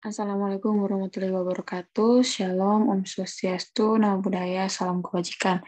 Assalamualaikum warahmatullahi wabarakatuh. Shalom, Om Swastiastu, Namo Buddhaya, Salam Kebajikan.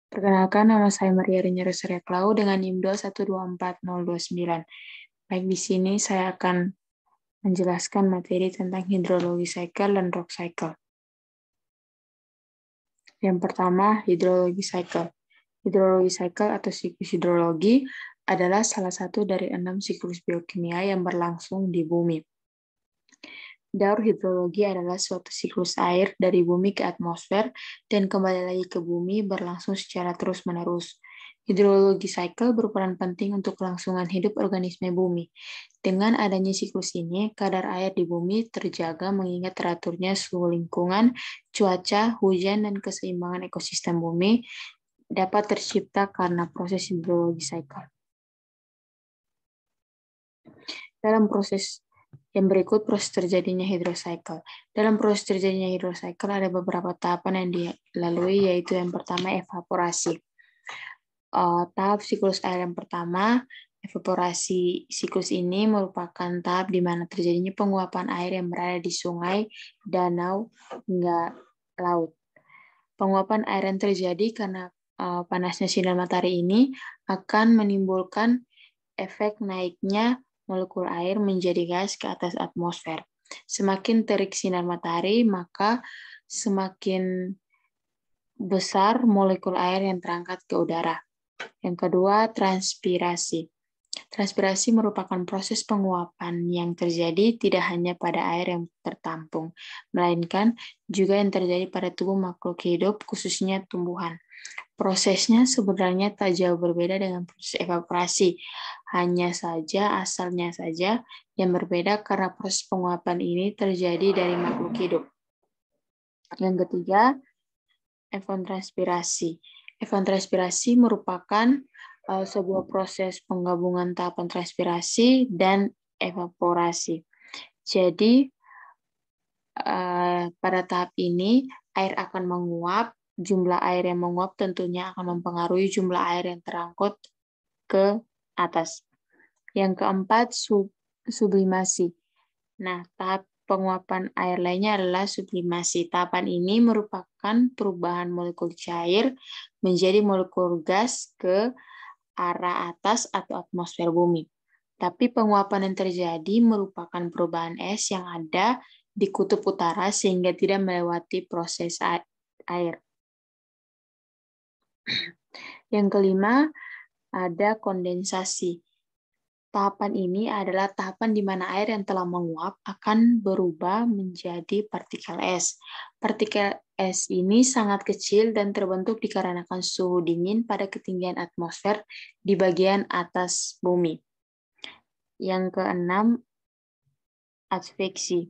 Perkenalkan, nama saya Maria Rinyere Suryaklau dengan NIM 2124029. Baik, di sini saya akan menjelaskan materi tentang hidrologi cycle dan rock cycle. Yang pertama, hidrologi cycle. Hidrologi cycle atau siklus hidrologi adalah salah satu dari 6 siklus biokimia yang berlangsung di bumi. Daur hidrologi adalah suatu siklus air dari bumi ke atmosfer dan kembali lagi ke bumi berlangsung secara terus-menerus. Hidrologi cycle berperan penting untuk kelangsungan hidup organisme bumi. Dengan adanya siklus ini, kadar air di bumi terjaga mengingat teraturnya suhu lingkungan, cuaca, hujan, dan keseimbangan ekosistem bumi dapat tercipta karena proses hidrologi cycle. Dalam proses yang berikut proses terjadinya hydrocycle. Dalam proses terjadinya hydrocycle ada beberapa tahapan yang dilalui, yaitu yang pertama evaporasi. Tahap siklus air yang pertama, evaporasi siklus ini merupakan tahap di mana terjadinya penguapan air yang berada di sungai, danau, hingga laut. Penguapan air yang terjadi karena panasnya sinar matahari ini akan menimbulkan efek naiknya molekul air menjadi gas ke atas atmosfer. Semakin terik sinar matahari, maka semakin besar molekul air yang terangkat ke udara. Yang kedua, transpirasi. Transpirasi merupakan proses penguapan yang terjadi tidak hanya pada air yang tertampung, melainkan juga yang terjadi pada tubuh makhluk hidup, khususnya tumbuhan. Prosesnya sebenarnya tak jauh berbeda dengan proses evaporasi, hanya saja asalnya saja yang berbeda karena proses penguapan ini terjadi dari makhluk hidup. Yang ketiga, evaporaspirasi. Evaporaspirasi merupakan sebuah proses penggabungan tahapan transpirasi dan evaporasi. Jadi, pada tahap ini, air akan menguap. Jumlah air yang menguap tentunya akan mempengaruhi jumlah air yang terangkut ke atas. Yang keempat, sublimasi. Nah, tahap penguapan air lainnya adalah sublimasi. Tahapan ini merupakan perubahan molekul cair menjadi molekul gas ke arah atas atau atmosfer bumi. Tapi penguapan yang terjadi merupakan perubahan es yang ada di kutub utara sehingga tidak melewati proses air. Yang kelima, ada kondensasi. Tahapan ini adalah tahapan di mana air yang telah menguap akan berubah menjadi partikel es. Partikel es ini sangat kecil dan terbentuk dikarenakan suhu dingin pada ketinggian atmosfer di bagian atas bumi. Yang keenam, adveksi.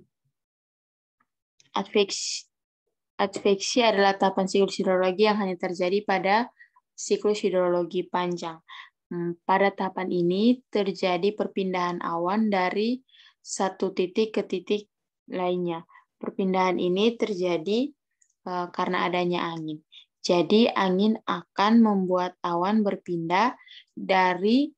Adveksi adalah tahapan siklus hidrologi yang hanya terjadi pada siklus hidrologi panjang. Pada tahapan ini terjadi perpindahan awan dari satu titik ke titik lainnya. Perpindahan ini terjadi karena adanya angin. Jadi angin akan membuat awan berpindah dari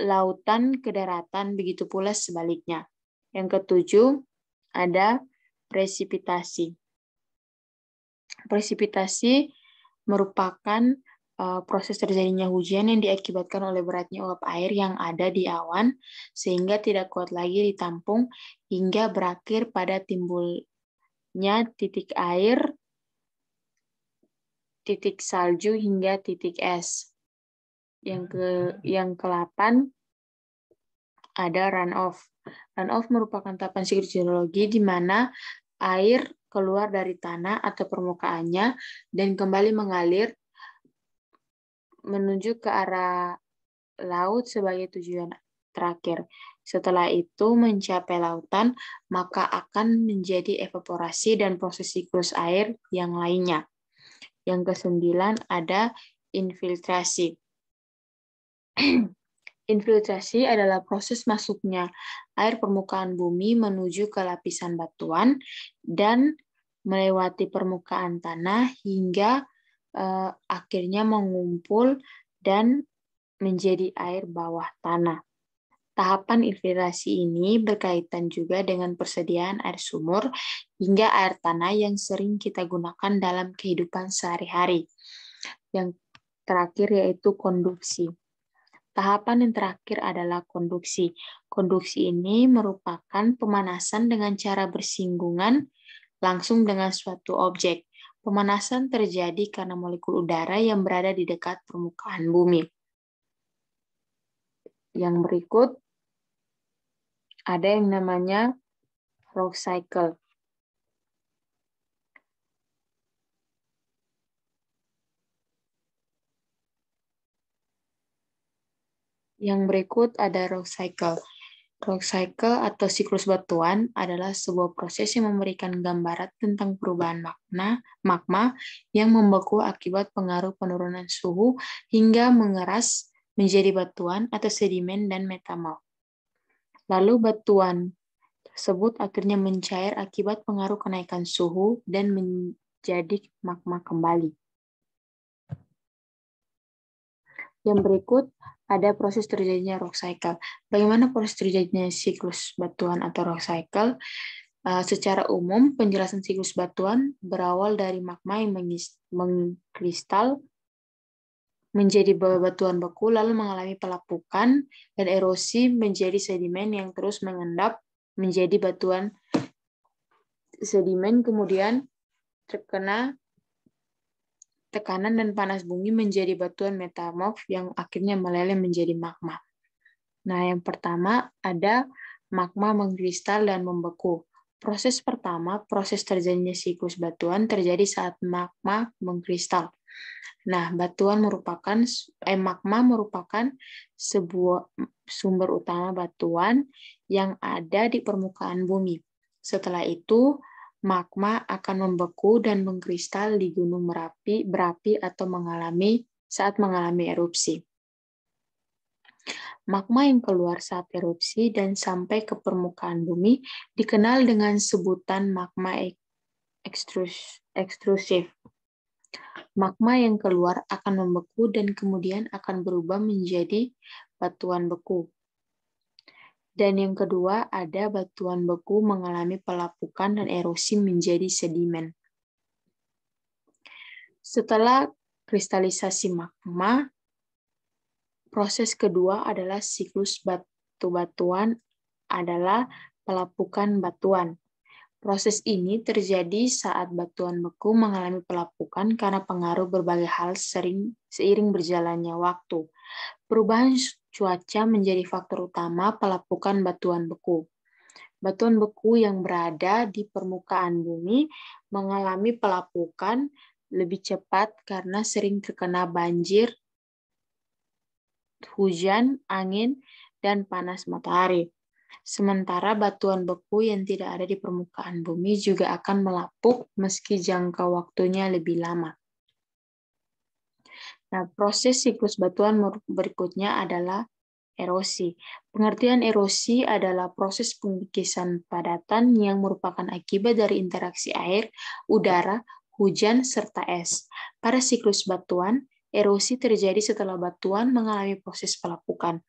lautan ke daratan, begitu pula sebaliknya. Yang ketujuh, ada presipitasi. Presipitasi merupakan proses terjadinya hujan yang diakibatkan oleh beratnya uap air yang ada di awan sehingga tidak kuat lagi ditampung hingga berakhir pada timbulnya titik air, titik salju hingga titik es. Yang ke-8 ada runoff. Runoff merupakan tahapan siklus hidrologi di mana air keluar dari tanah atau permukaannya dan kembali mengalir menuju ke arah laut sebagai tujuan terakhir. Setelah itu mencapai lautan, maka akan menjadi evaporasi dan proses siklus air yang lainnya. Yang ke-9 ada infiltrasi. Infiltrasi adalah proses masuknya air permukaan bumi menuju ke lapisan batuan dan melewati permukaan tanah hingga akhirnya mengumpul dan menjadi air bawah tanah. Tahapan infiltrasi ini berkaitan juga dengan persediaan air sumur hingga air tanah yang sering kita gunakan dalam kehidupan sehari-hari. Yang terakhir yaitu konduksi. Tahapan yang terakhir adalah konduksi. Konduksi ini merupakan pemanasan dengan cara bersinggungan langsung dengan suatu objek. Pemanasan terjadi karena molekul udara yang berada di dekat permukaan bumi. Yang berikut ada yang namanya rock cycle. Yang berikut ada rock cycle. Rock cycle atau siklus batuan adalah sebuah proses yang memberikan gambaran tentang perubahan magma yang membeku akibat pengaruh penurunan suhu hingga mengeras menjadi batuan atau sedimen dan metamorf. Lalu batuan tersebut akhirnya mencair akibat pengaruh kenaikan suhu dan menjadi magma kembali. Yang berikut ada proses terjadinya rock cycle. Bagaimana proses terjadinya siklus batuan atau rock cycle? Secara umum, penjelasan siklus batuan berawal dari magma yang mengkristal menjadi batuan beku, lalu mengalami pelapukan dan erosi menjadi sedimen yang terus mengendap menjadi batuan sedimen, kemudian terkena tekanan dan panas bumi menjadi batuan metamorf yang akhirnya meleleh menjadi magma. Nah, yang pertama ada magma mengkristal dan membeku. Proses pertama, proses terjadinya siklus batuan terjadi saat magma mengkristal. Nah, magma merupakan sebuah sumber utama batuan yang ada di permukaan bumi. Setelah itu, magma akan membeku dan mengkristal di gunung berapi atau saat mengalami erupsi. Magma yang keluar saat erupsi dan sampai ke permukaan bumi dikenal dengan sebutan magma ekstrusif. Magma yang keluar akan membeku dan kemudian akan berubah menjadi batuan beku. Dan yang kedua, ada batuan beku mengalami pelapukan dan erosi menjadi sedimen. Setelah kristalisasi magma, proses kedua adalah siklus batu-batuan adalah pelapukan batuan. Proses ini terjadi saat batuan beku mengalami pelapukan karena pengaruh berbagai hal seiring berjalannya waktu. Perubahan cuaca menjadi faktor utama pelapukan batuan beku. Batuan beku yang berada di permukaan bumi mengalami pelapukan lebih cepat karena sering terkena banjir, hujan, angin, dan panas matahari. Sementara batuan beku yang tidak ada di permukaan bumi juga akan melapuk meski jangka waktunya lebih lama. Nah, proses siklus batuan berikutnya adalah erosi. Pengertian erosi adalah proses pengikisan padatan yang merupakan akibat dari interaksi air, udara, hujan, serta es. Pada siklus batuan, erosi terjadi setelah batuan mengalami proses pelapukan.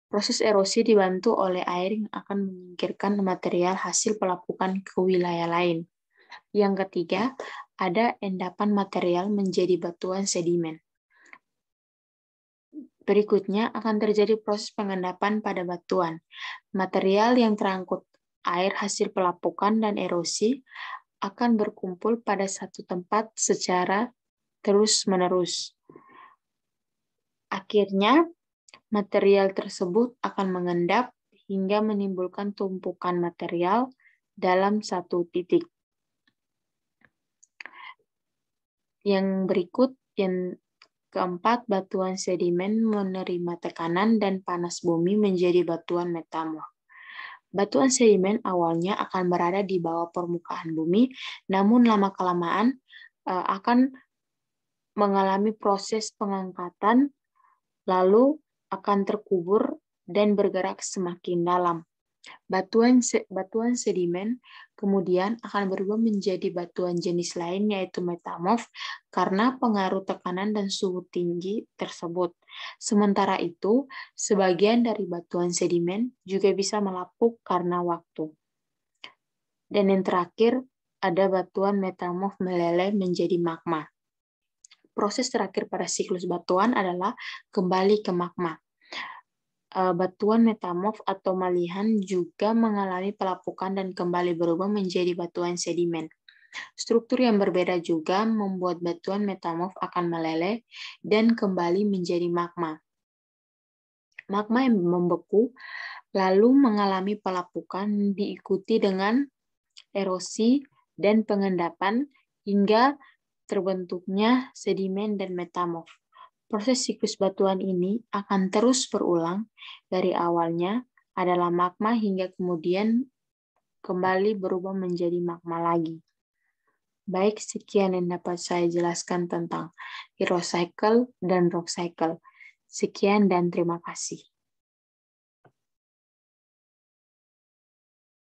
Proses erosi dibantu oleh air yang akan menyingkirkan material hasil pelapukan ke wilayah lain. Yang ketiga, ada endapan material menjadi batuan sedimen. Berikutnya akan terjadi proses pengendapan pada batuan. Material yang terangkut air hasil pelapukan dan erosi akan berkumpul pada satu tempat secara terus-menerus. Akhirnya, material tersebut akan mengendap hingga menimbulkan tumpukan material dalam satu titik. Yang berikut, yang keempat, batuan sedimen menerima tekanan dan panas bumi menjadi batuan metamorf. Batuan sedimen awalnya akan berada di bawah permukaan bumi, namun lama-kelamaan akan mengalami proses pengangkatan, lalu akan terkubur dan bergerak semakin dalam. Batuan sedimen kemudian akan berubah menjadi batuan jenis lain yaitu metamorf karena pengaruh tekanan dan suhu tinggi tersebut. Sementara itu, sebagian dari batuan sedimen juga bisa melapuk karena waktu. Dan yang terakhir, ada batuan metamorf meleleh menjadi magma. Proses terakhir pada siklus batuan adalah kembali ke magma. Batuan metamorf atau malihan juga mengalami pelapukan dan kembali berubah menjadi batuan sedimen. Struktur yang berbeda juga membuat batuan metamorf akan meleleh dan kembali menjadi magma. Magma yang membeku lalu mengalami pelapukan diikuti dengan erosi dan pengendapan hingga terbentuknya sedimen dan metamorf. Proses siklus batuan ini akan terus berulang dari awalnya adalah magma hingga kemudian kembali berubah menjadi magma lagi. Baik, sekian yang dapat saya jelaskan tentang hydrocycle dan rock cycle. Sekian dan terima kasih.